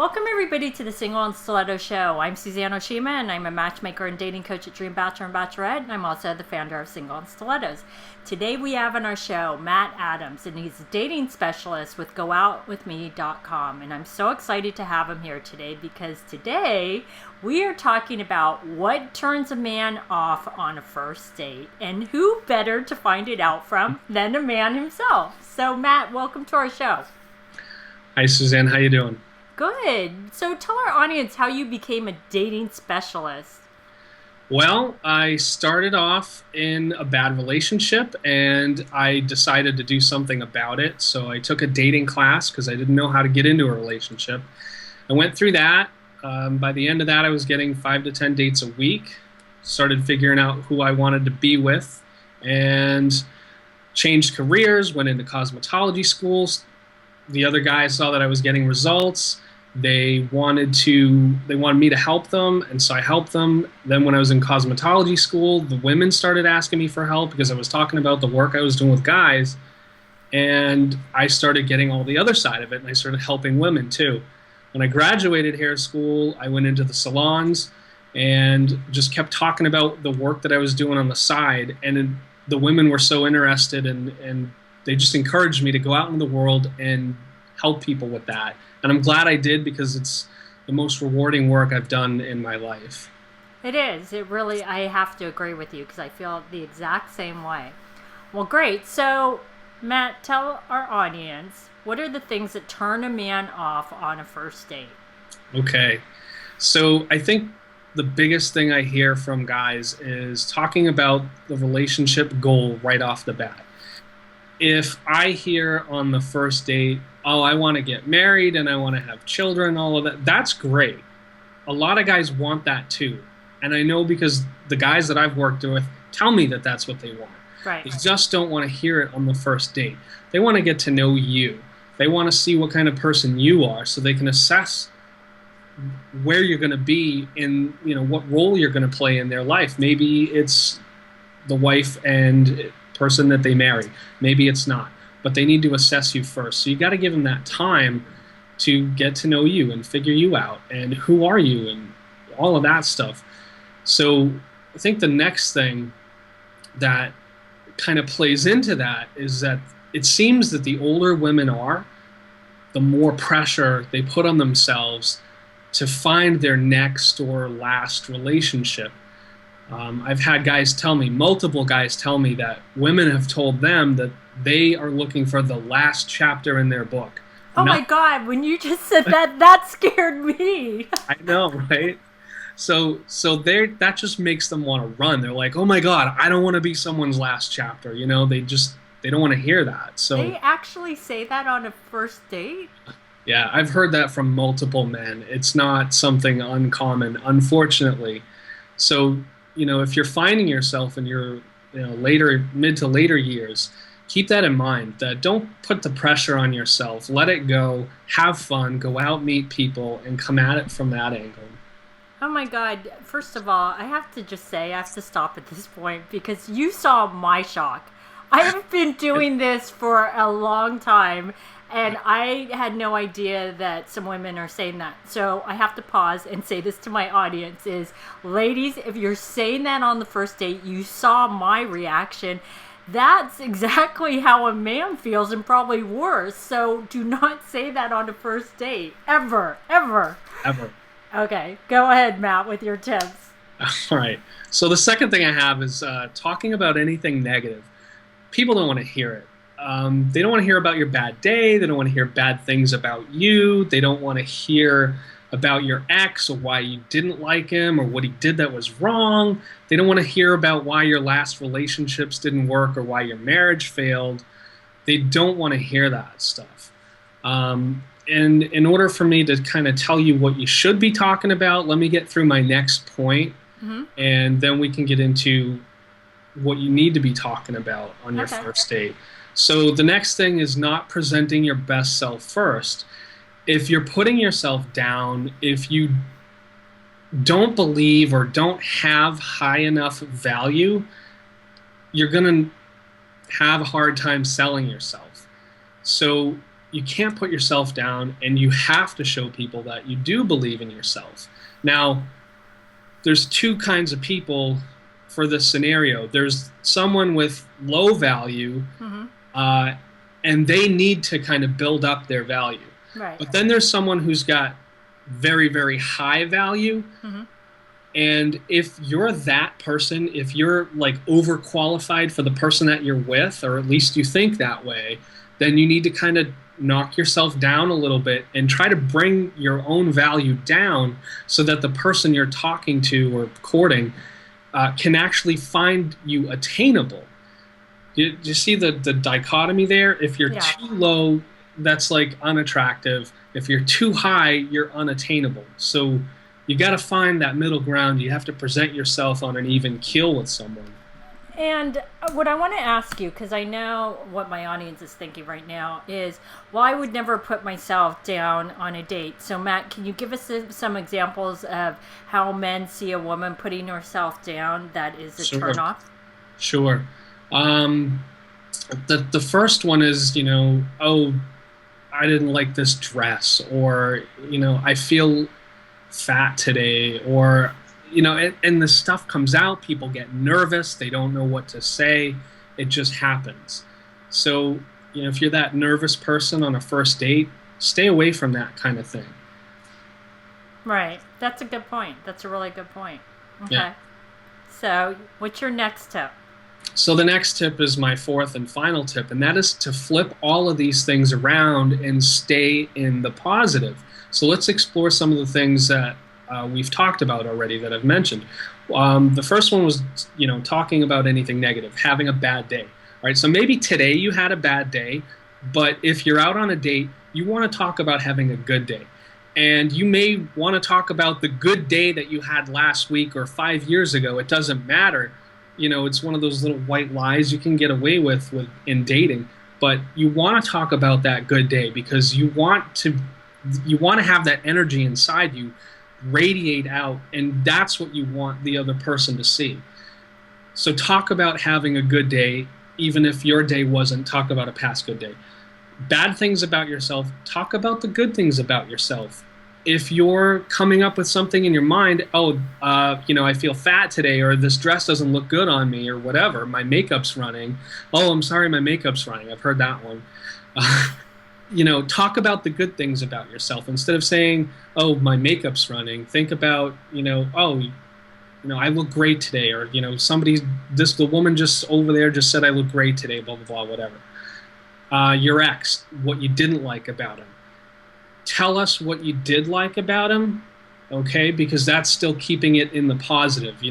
Welcome everybody to the Single and Stiletto Show. I'm Suzanne Oshima and I'm a matchmaker and dating coach at Dream Bachelor and Bachelorette, and I'm also the founder of Single and Stilettos. Today we have on our show Matt Adams, and he's a dating specialist with GoOutWithMe.com, and I'm so excited to have him here today because today we are talking about what turns a man off on a first date, and who better to find it out from than a man himself. So Matt, welcome to our show. Hi Suzanne, how you doing? Good. So tell our audience how you became a dating specialist. Well, I started off in a bad relationship and I decided to do something about it. So I took a dating class because I didn't know how to get into a relationship. I went through that. By the end of that, I was getting 5 to 10 dates a week. Started figuring out who I wanted to be with and changed careers, went into cosmetology schools. The other guys saw that I was getting results. They wanted me to help them, and so I helped them. Then when I was in cosmetology school, the women started asking me for help because I was talking about the work I was doing with guys, and I started getting all the other side of it, and I started helping women too. When I graduated hair school, I went into the salons and just kept talking about the work that I was doing on the side, and the women were so interested, and they just encouraged me to go out in the world and help people with that. And I'm glad I did because it's the most rewarding work I've done in my life. It is. It really, I have to agree with you because I feel the exact same way. Well, great. So, Matt, tell our audience, what are the things that turn a man off on a first date? Okay. So I think the biggest thing I hear from guys is talking about the relationship goal right off the bat. If I hear on the first date, oh, I want to get married and I want to have children, all of that, that's great. A lot of guys want that too. And I know because the guys that I've worked with tell me that that's what they want. Right. They just don't want to hear it on the first date. They want to get to know you. They want to see what kind of person you are so they can assess where you're going to be in, what role you're going to play in their life. Maybe it's the wife and person that they marry. Maybe it's not. But they need to assess you first. So you got to give them that time to get to know you and figure you out and who are you and all of that stuff. So I think the next thing that kind of plays into that is that it seems that the older women are, the more pressure they put on themselves to find their next or last relationship. I've had multiple guys tell me that women have told them that they are looking for the last chapter in their book. Oh my God, when you just said that, that scared me. I know, right? So that just makes them want to run. They're like, oh my God, I don't want to be someone's last chapter. They don't want to hear that. So they actually say that on a first date? Yeah, I've heard that from multiple men. It's not something uncommon, unfortunately. So, if you're finding yourself in your mid to later years, keep that in mind. That don't put the pressure on yourself. Let it go. Have fun. Go out, meet people, and come at it from that angle. Oh my God. First of all, I have to just say, I have to stop at this point because you saw my shock. I have been doing this for a long time, and I had no idea that some women are saying that. So I have to pause and say this to my audience is, ladies, if you're saying that on the first date, you saw my reaction. That's exactly how a man feels, and probably worse. So do not say that on a first date. Ever. Ever. Okay, go ahead, Matt, with your tips. All right. So the second thing I have is talking about anything negative. People don't want to hear it. They don't want to hear about your bad day. They don't want to hear bad things about you. They don't want to hear about your ex or why you didn't like him or what he did that was wrong. They don't want to hear about why your last relationships didn't work or why your marriage failed. They don't want to hear that stuff. And in order for me to kind of tell you what you should be talking about, let me get through my next point, and then we can get into what you need to be talking about on your first date. So the next thing is not presenting your best self first. If you're putting yourself down, if you don't believe or don't have high enough value, you're going to have a hard time selling yourself. So you can't put yourself down, and you have to show people that you do believe in yourself. Now, there's two kinds of people for this scenario. There's someone with low value, uh, and they need to kind of build up their value. Right. But then there's someone who's got very, very high value. And if you're that person, if you're like overqualified for the person that you're with, or at least you think that way, then you need to kind of knock yourself down a little bit and try to bring your own value down so that the person you're talking to or courting can actually find you attainable. You see the dichotomy there? If you're too low, that's like unattractive. If you're too high, you're unattainable. So you got to find that middle ground. You have to present yourself on an even keel with someone. And what I want to ask you, because I know what my audience is thinking right now, is, well, I would never put myself down on a date. So, Matt, can you give us some examples of how men see a woman putting herself down that is a turnoff? Sure. The first one is, oh, I didn't like this dress, or, I feel fat today, or and the stuff comes out, people get nervous, they don't know what to say, it just happens. So if you're that nervous person on a first date, stay away from that kind of thing. Right. That's a good point. That's a really good point. Okay. Yeah. So what's your next tip? So the next tip is my fourth and final tip, and that is to flip all of these things around and stay in the positive. So let's explore some of the things that we've talked about already that I've mentioned. The first one was, talking about anything negative, having a bad day. All right, so maybe today you had a bad day, but if you're out on a date, you want to talk about having a good day. And you may want to talk about the good day that you had last week or 5 years ago. It doesn't matter. It's one of those little white lies you can get away with in dating. But you want to talk about that good day because you want to have that energy inside you radiate out, and that's what you want the other person to see. So talk about having a good day, even if your day wasn't. Talk about a past good day. Bad things about yourself, talk about the good things about yourself. If you're coming up with something in your mind, I feel fat today, or this dress doesn't look good on me, or whatever, my makeup's running. Oh, I'm sorry, my makeup's running. I've heard that one. Talk about the good things about yourself. Instead of saying, oh, my makeup's running, think about, I look great today, or, the woman just over there just said I look great today, blah, blah, blah, whatever. Your ex, what you didn't like about him. Tell us what you did like about him, okay? Because that's still keeping it in the positive,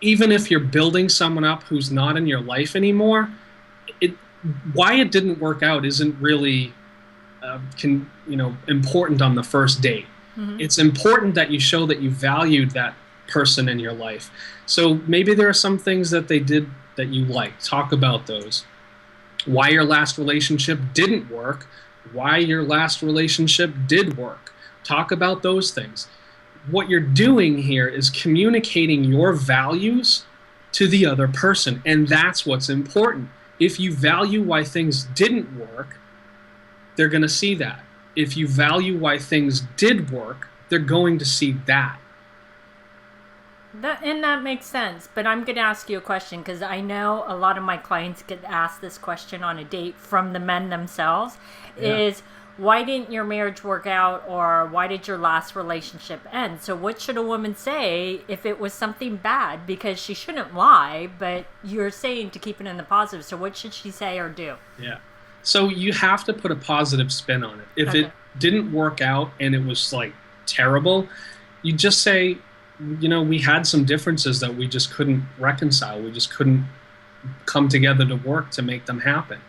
Even if you're building someone up who's not in your life anymore, why it didn't work out isn't really important on the first date. It's important that you show that you valued that person in your life. So maybe there are some things that they did that you like. Talk about those. Why your last relationship didn't work, why your last relationship did work. Talk about those things. What you're doing here is communicating your values to the other person, and that's what's important. If you value why things didn't work, they're going to see that. If you value why things did work, they're going to see that. That makes sense, but I'm going to ask you a question because I know a lot of my clients get asked this question on a date from the men themselves, is why didn't your marriage work out, or why did your last relationship end? So what should a woman say if it was something bad? Because she shouldn't lie, but you're saying to keep it in the positive. So what should she say or do? Yeah. So you have to put a positive spin on it. If it didn't work out and it was like terrible, you just say, we had some differences that we just couldn't reconcile. We just couldn't come together to work to make them happen.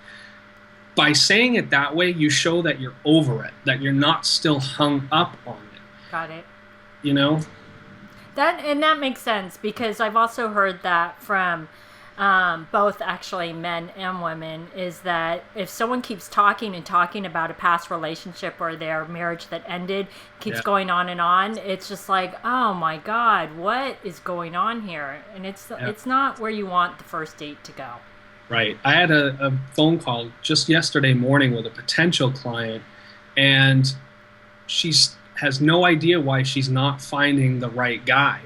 By saying it that way, you show that you're over it, that you're not still hung up on it. Got it. That makes sense, because I've also heard that from both actually men and women, is that if someone keeps talking and talking about a past relationship or their marriage that ended, keeps going on and on, it's just like, oh my God, what is going on here? And it's not where you want the first date to go. Right. I had a phone call just yesterday morning with a potential client, and she has no idea why she's not finding the right guy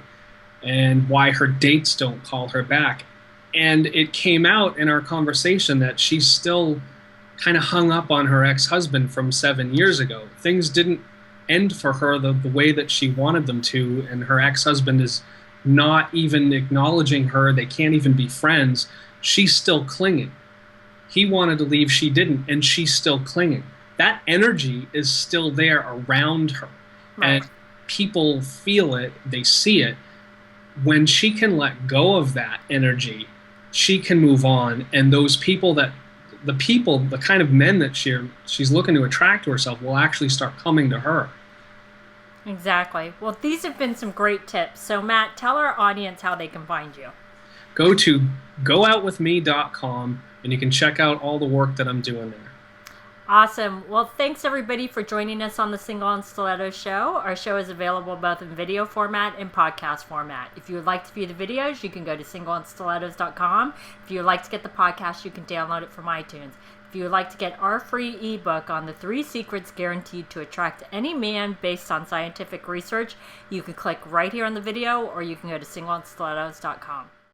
and why her dates don't call her back. And it came out in our conversation that she's still kind of hung up on her ex-husband from 7 years ago. Things didn't end for her the way that she wanted them to, and her ex-husband is not even acknowledging her. They can't even be friends. She's still clinging. He wanted to leave, she didn't, and she's still clinging. That energy is still there around her. Right. And people feel it, they see it. When she can let go of that energy, she can move on. And those people the kind of men that she's looking to attract to herself will actually start coming to her. Exactly. Well, these have been some great tips. So, Matt, tell our audience how they can find you. Go to gooutwithme.com and you can check out all the work that I'm doing there. Awesome. Well, thanks everybody for joining us on the Single on Stilettos show. Our show is available both in video format and podcast format. If you would like to view the videos, you can go to singleonstilettos.com. If you would like to get the podcast, you can download it from iTunes. If you would like to get our free ebook on the 3 secrets guaranteed to attract any man based on scientific research, you can click right here on the video, or you can go to singleonstilettos.com.